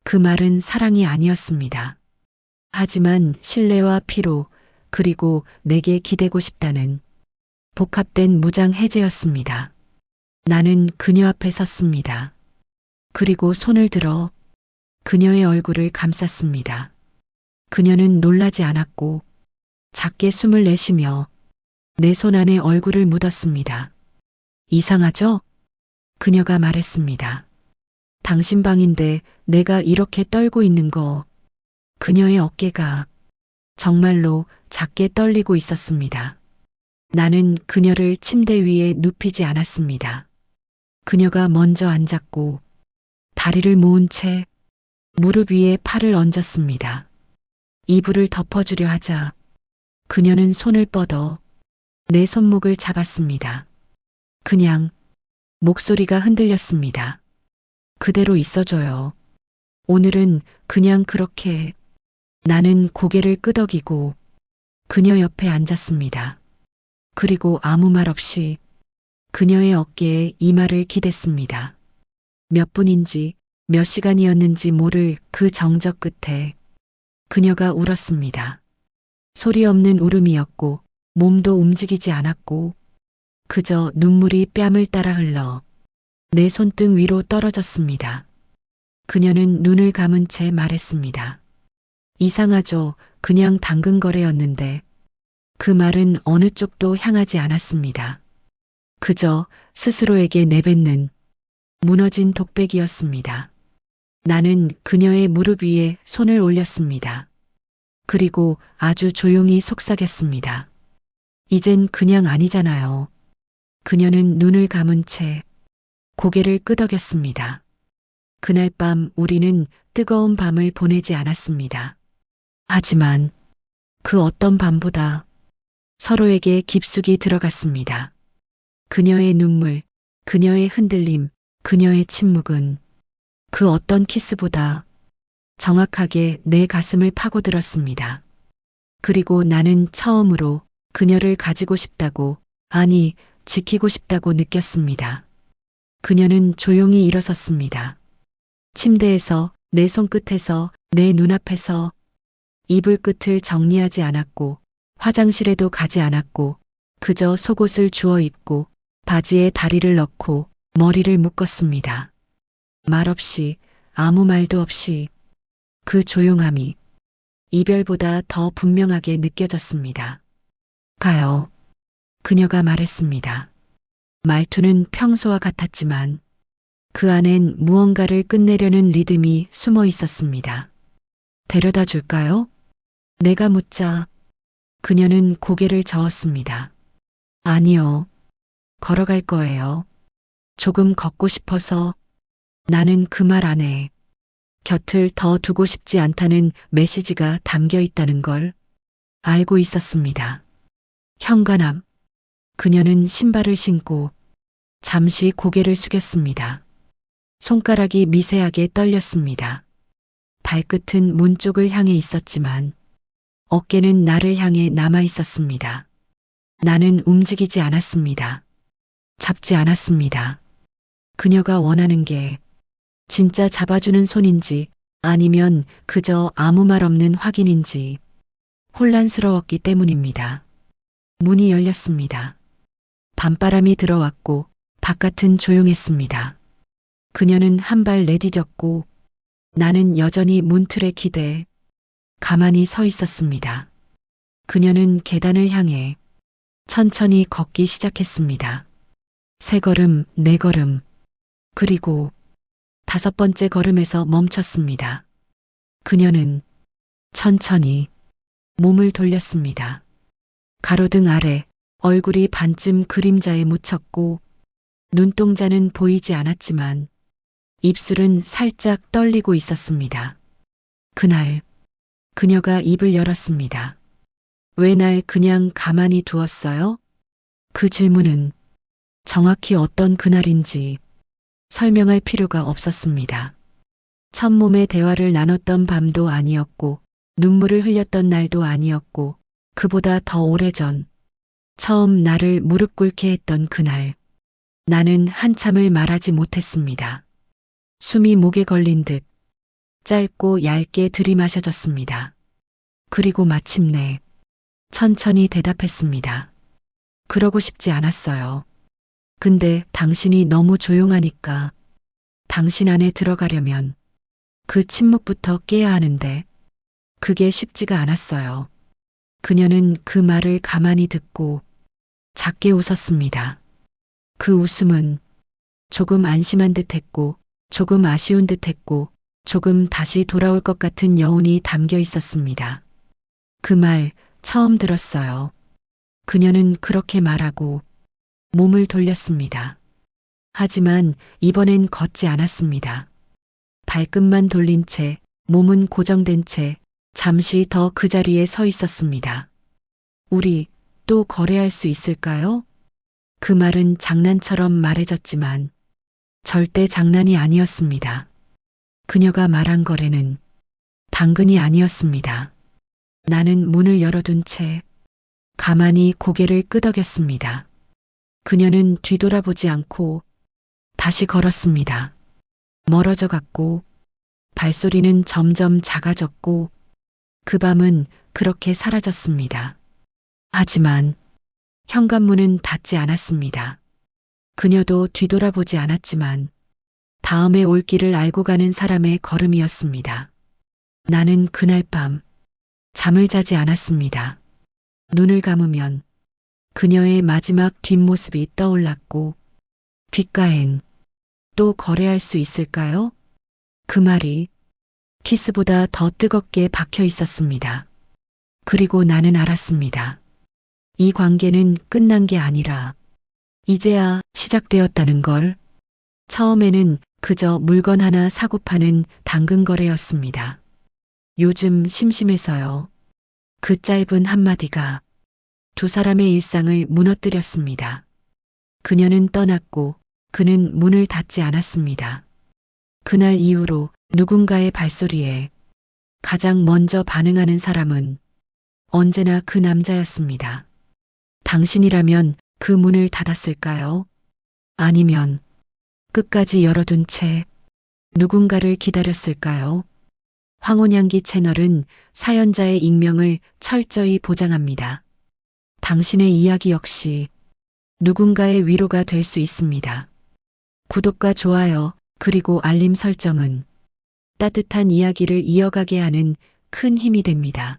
그 말은 사랑이 아니었습니다. 하지만 신뢰와 피로, 그리고 내게 기대고 싶다는 복합된 무장 해제였습니다. 나는 그녀 앞에 섰습니다. 그리고 손을 들어 그녀의 얼굴을 감쌌습니다. 그녀는 놀라지 않았고 작게 숨을 내쉬며 내 손 안에 얼굴을 묻었습니다. 이상하죠? 그녀가 말했습니다. 당신 방인데 내가 이렇게 떨고 있는 거. 그녀의 어깨가 정말로 작게 떨리고 있었습니다. 나는 그녀를 침대 위에 눕히지 않았습니다. 그녀가 먼저 앉았고 다리를 모은 채 무릎 위에 팔을 얹었습니다. 이불을 덮어주려 하자 그녀는 손을 뻗어 내 손목을 잡았습니다. 그냥 목소리가 흔들렸습니다. 그대로 있어줘요. 오늘은 그냥 그렇게. 나는 고개를 끄덕이고 그녀 옆에 앉았습니다. 그리고 아무 말 없이 그녀의 어깨에 이마를 기댔습니다. 몇 분인지 몇 시간이었는지 모를 그 정적 끝에 그녀가 울었습니다. 소리 없는 울음이었고 몸도 움직이지 않았고 그저 눈물이 뺨을 따라 흘러 내 손등 위로 떨어졌습니다. 그녀는 눈을 감은 채 말했습니다. 이상하죠. 그냥 당근 거래였는데. 그 말은 어느 쪽도 향하지 않았습니다. 그저 스스로에게 내뱉는 무너진 독백이었습니다. 나는 그녀의 무릎 위에 손을 올렸습니다. 그리고 아주 조용히 속삭였습니다. 이젠 그냥 아니잖아요. 그녀는 눈을 감은 채 고개를 끄덕였습니다. 그날 밤 우리는 뜨거운 밤을 보내지 않았습니다. 하지만 그 어떤 밤보다 서로에게 깊숙이 들어갔습니다. 그녀의 눈물, 그녀의 흔들림, 그녀의 침묵은 그 어떤 키스보다 정확하게 내 가슴을 파고들었습니다. 그리고 나는 처음으로 그녀를 가지고 싶다고, 아니, 지키고 싶다고 느꼈습니다. 그녀는 조용히 일어섰습니다. 침대에서, 내 손끝에서, 내 눈앞에서 이불 끝을 정리하지 않았고 화장실에도 가지 않았고 그저 속옷을 주워 입고 바지에 다리를 넣고 머리를 묶었습니다. 말없이, 아무 말도 없이. 그 조용함이 이별보다 더 분명하게 느껴졌습니다. 가요. 그녀가 말했습니다. 말투는 평소와 같았지만 그 안엔 무언가를 끝내려는 리듬이 숨어 있었습니다. 데려다 줄까요? 내가 묻자 그녀는 고개를 저었습니다. 아니요. 걸어갈 거예요. 조금 걷고 싶어서. 나는 그 말 안에 곁을 더 두고 싶지 않다는 메시지가 담겨 있다는 걸 알고 있었습니다. 현관앞. 그녀는 신발을 신고 잠시 고개를 숙였습니다. 손가락이 미세하게 떨렸습니다. 발끝은 문 쪽을 향해 있었지만 어깨는 나를 향해 남아 있었습니다. 나는 움직이지 않았습니다. 잡지 않았습니다. 그녀가 원하는 게 진짜 잡아주는 손인지 아니면 그저 아무 말 없는 확인인지 혼란스러웠기 때문입니다. 문이 열렸습니다. 밤바람이 들어왔고 바깥은 조용했습니다. 그녀는 한 발 내디뎠고 나는 여전히 문틀에 기대 가만히 서 있었습니다. 그녀는 계단을 향해 천천히 걷기 시작했습니다. 세 걸음, 네 걸음, 그리고 5번째 걸음에서 멈췄습니다. 그녀는 천천히 몸을 돌렸습니다. 가로등 아래 얼굴이 반쯤 그림자에 묻혔고 눈동자는 보이지 않았지만 입술은 살짝 떨리고 있었습니다. 그날 그녀가 입을 열었습니다. 왜 날 그냥 가만히 두었어요? 그 질문은 정확히 어떤 그날인지 설명할 필요가 없었습니다. 첫 몸의 대화를 나눴던 밤도 아니었고 눈물을 흘렸던 날도 아니었고 그보다 더 오래전 처음 나를 무릎 꿇게 했던 그날 나는 한참을 말하지 못했습니다. 숨이 목에 걸린 듯 짧고 얇게 들이마셔졌습니다. 그리고 마침내 천천히 대답했습니다. 그러고 싶지 않았어요. 근데 당신이 너무 조용하니까 당신 안에 들어가려면 그 침묵부터 깨야 하는데 그게 쉽지가 않았어요. 그녀는 그 말을 가만히 듣고 작게 웃었습니다. 그 웃음은 조금 안심한 듯했고 조금 아쉬운 듯했고 조금 다시 돌아올 것 같은 여운이 담겨 있었습니다. 그 말 처음 들었어요. 그녀는 그렇게 말하고 몸을 돌렸습니다. 하지만 이번엔 걷지 않았습니다. 발끝만 돌린 채 몸은 고정된 채 잠시 더 그 자리에 서 있었습니다. 우리 또 거래할 수 있을까요? 그 말은 장난처럼 말해졌지만 절대 장난이 아니었습니다. 그녀가 말한 거래는 당근이 아니었습니다. 나는 문을 열어둔 채 가만히 고개를 끄덕였습니다. 그녀는 뒤돌아보지 않고 다시 걸었습니다. 멀어져 갔고 발소리는 점점 작아졌고 그 밤은 그렇게 사라졌습니다. 하지만 현관문은 닫지 않았습니다. 그녀도 뒤돌아보지 않았지만 다음에 올 길을 알고 가는 사람의 걸음이었습니다. 나는 그날 밤 잠을 자지 않았습니다. 눈을 감으면 그녀의 마지막 뒷모습이 떠올랐고 귓가엔 또 거래할 수 있을까요? 그 말이 키스보다 더 뜨겁게 박혀 있었습니다. 그리고 나는 알았습니다. 이 관계는 끝난 게 아니라 이제야 시작되었다는 걸. 처음에는 그저 물건 하나 사고 파는 당근 거래였습니다. 요즘 심심해서요. 그 짧은 한마디가 두 사람의 일상을 무너뜨렸습니다. 그녀는 떠났고 그는 문을 닫지 않았습니다. 그날 이후로 누군가의 발소리에 가장 먼저 반응하는 사람은 언제나 그 남자였습니다. 당신이라면 그 문을 닫았을까요? 아니면 끝까지 열어둔 채 누군가를 기다렸을까요? 황혼향기 채널은 사연자의 익명을 철저히 보장합니다. 당신의 이야기 역시 누군가의 위로가 될 수 있습니다. 구독과 좋아요, 그리고 알림 설정은 따뜻한 이야기를 이어가게 하는 큰 힘이 됩니다.